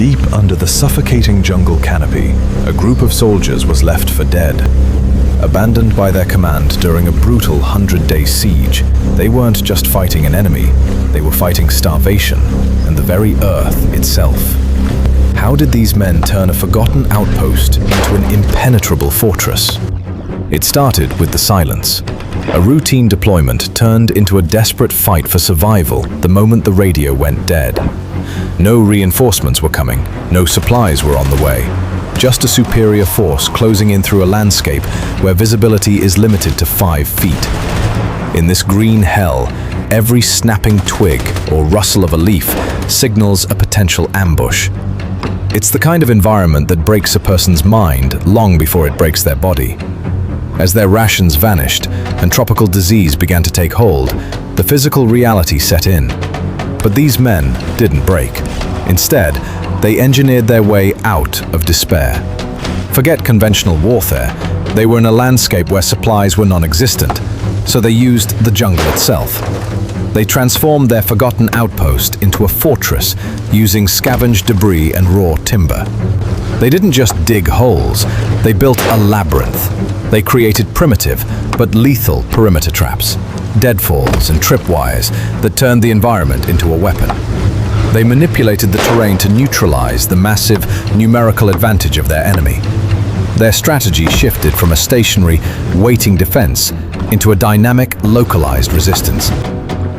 Deep under the suffocating jungle canopy, a group of soldiers was left for dead. Abandoned by their command during a brutal 100-day siege, they weren't just fighting an enemy, they were fighting starvation and the very earth itself. How did these men turn a forgotten outpost into an impenetrable fortress? It started with the silence. A routine deployment turned into a desperate fight for survival the moment the radio went dead. No reinforcements were coming, no supplies were on the way. Just a superior force closing in through a landscape where visibility is limited to 5 feet. In this green hell, every snapping twig or rustle of a leaf signals a potential ambush. It's the kind of environment that breaks a person's mind long before it breaks their body. As their rations vanished and tropical disease began to take hold, the physical reality set in. But these men didn't break. Instead, they engineered their way out of despair. Forget conventional warfare. They were in a landscape where supplies were non-existent, so they used the jungle itself. They transformed their forgotten outpost into a fortress using scavenged debris and raw timber. They didn't just dig holes, they built a labyrinth. They created primitive but lethal perimeter traps, deadfalls and tripwires that turned the environment into a weapon. They manipulated the terrain to neutralize the massive numerical advantage of their enemy. Their strategy shifted from a stationary, waiting defense into a dynamic, localized resistance.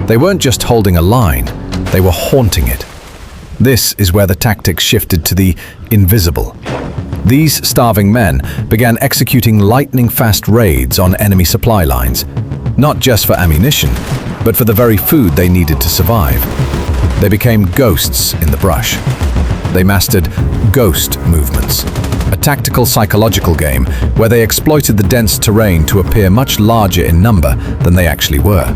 They weren't just holding a line, they were haunting it. This is where the tactics shifted to the invisible. These starving men began executing lightning-fast raids on enemy supply lines, not just for ammunition, but for the very food they needed to survive. They became ghosts in the brush. They mastered ghost movements, a tactical psychological game where they exploited the dense terrain to appear much larger in number than they actually were.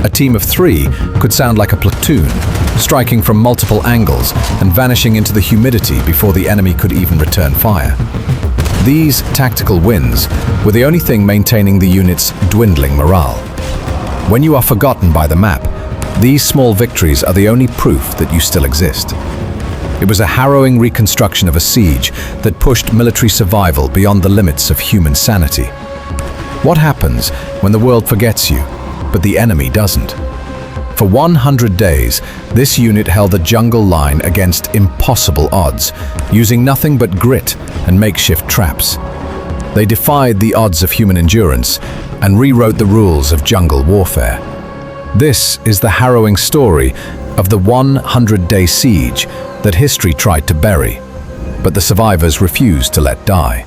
A team of 3 could sound like a platoon, striking from multiple angles and vanishing into the humidity before the enemy could even return fire. These tactical wins were the only thing maintaining the unit's dwindling morale. When you are forgotten by the map, these small victories are the only proof that you still exist. It was a harrowing reconstruction of a siege that pushed military survival beyond the limits of human sanity. What happens when the world forgets you, but the enemy doesn't? For 100 days, this unit held the jungle line against impossible odds, using nothing but grit and makeshift traps. They defied the odds of human endurance and rewrote the rules of jungle warfare. This is the harrowing story of the 100-day siege that history tried to bury, but the survivors refused to let die.